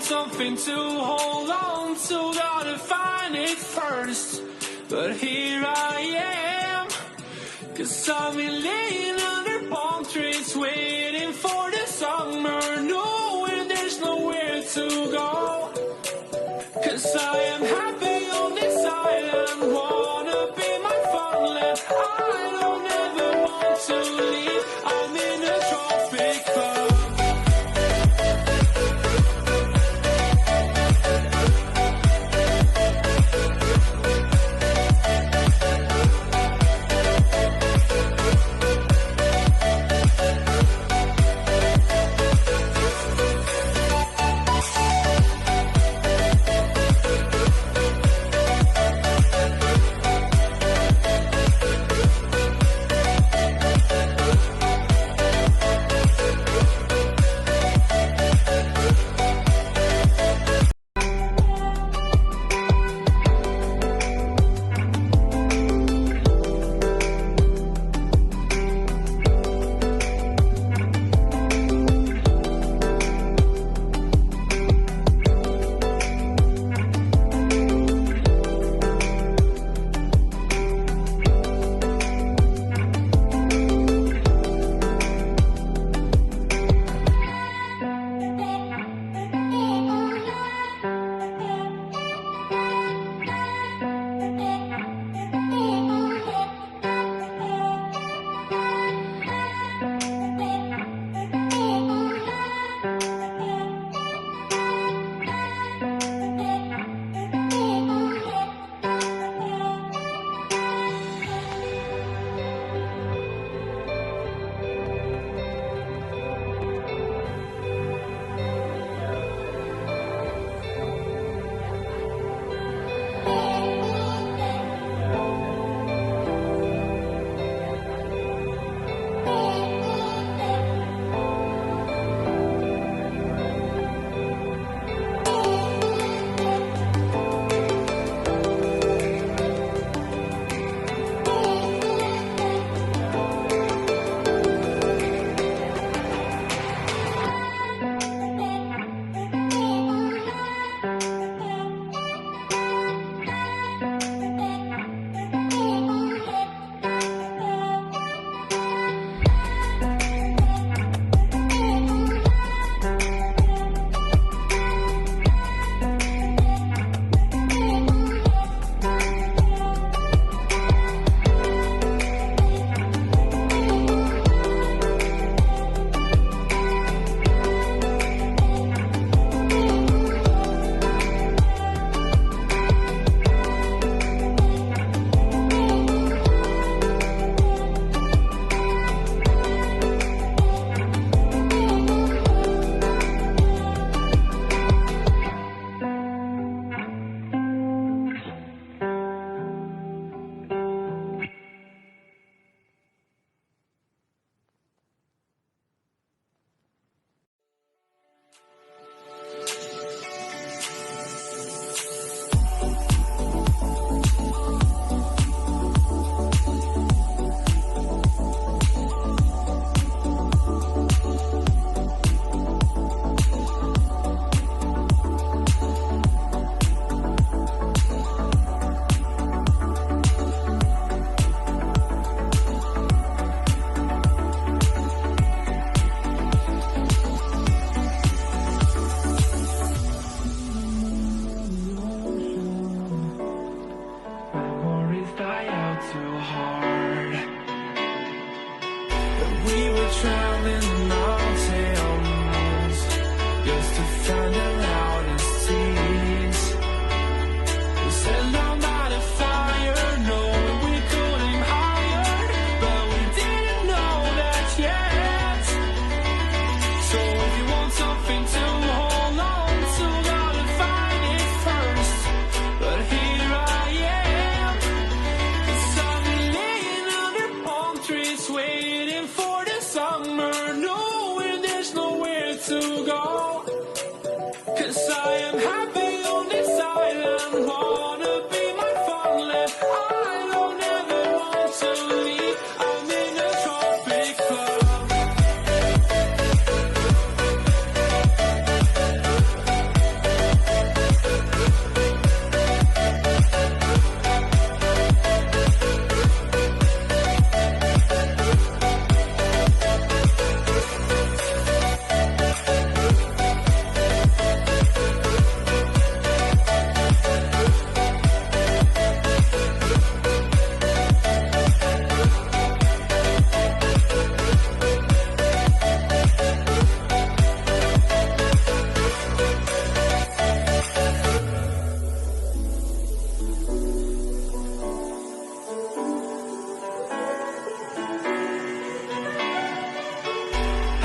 Something to hold on to, gotta find it first. But here I am, 'cause I've been laying under palm trees, waiting for the summer, knowing there's nowhere to go. 'Cause I am happy on this island, wanna be my farmland. I don't ever want to leave, I'm in a tropic club. traveling the mountains just to find the loudest tears. We sat down by the fire, knowing we could aim higher, but we didn't know that yet. So if you want something to hold on to, gotta find it first. But here I am, 'cause I've been laying under palm trees, waiting for the summer, knowing there's nowhere to go. 'Cause I am happy on this island, wanna be my farmland. I don't ever want to leave, I'm in a tropic club.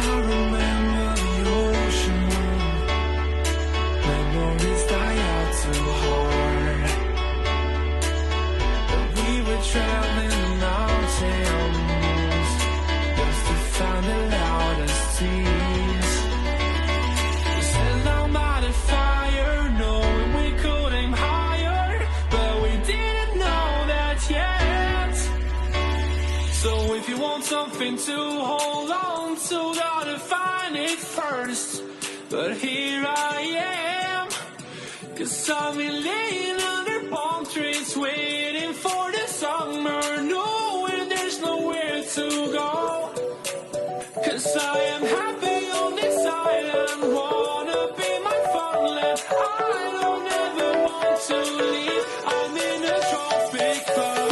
I remember the ocean, memories die out too hard. But we were traveling the mountains just to find the loudest tears. We sat down by the fire, knowing we could aim higher, but we didn't know that yet. So if you want something to hold on to, gotta find it first. But here I am, 'cause I've been laying under palm trees, waiting for the summer, knowing there's nowhere to go. 'Cause I am happy on this island, wanna be my farmland. I don't ever want to leave, I'm in a tropic club.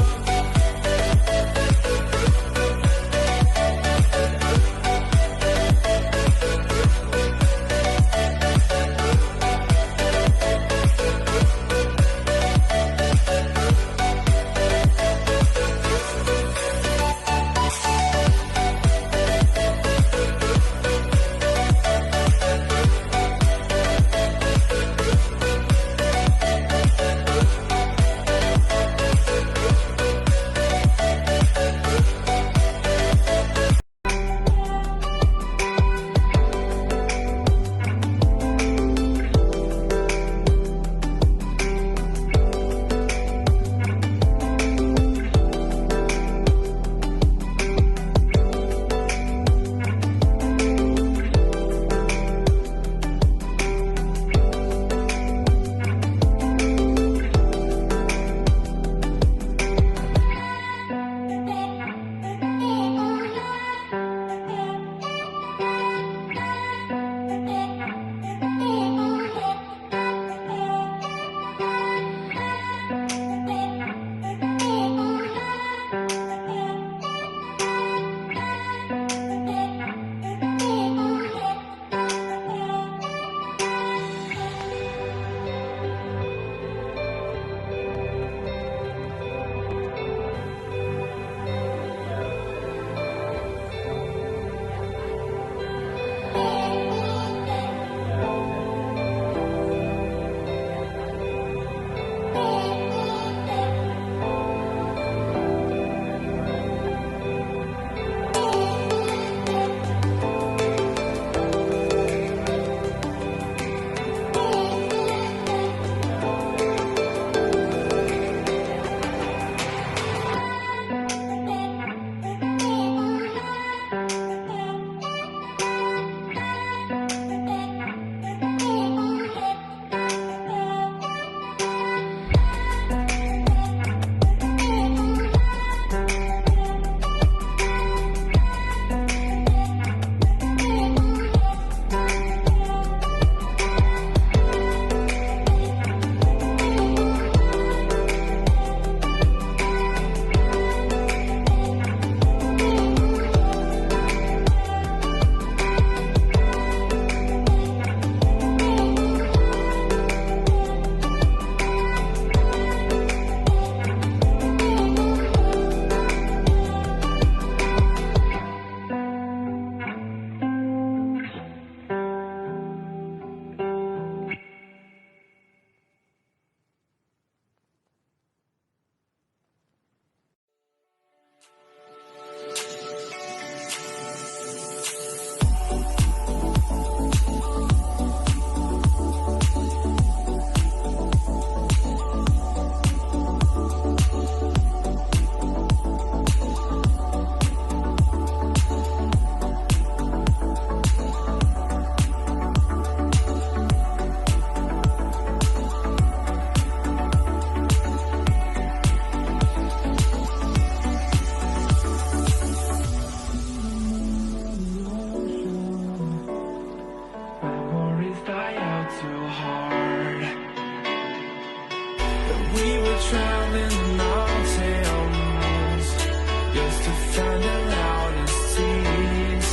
to find the loudest tears.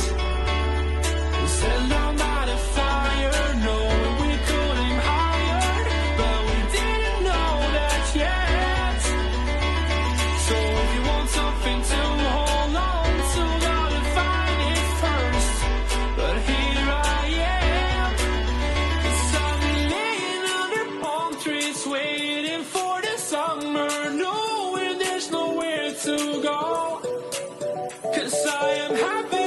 We set down by the fire, knowing we could aim higher, but we didn't know that yet. So if you want something to hold on to, gotta find it first. But here I am, 'cause I've been laying under palm trees, waiting for the summer, knowing there's nowhere to go. 'Cause I am happy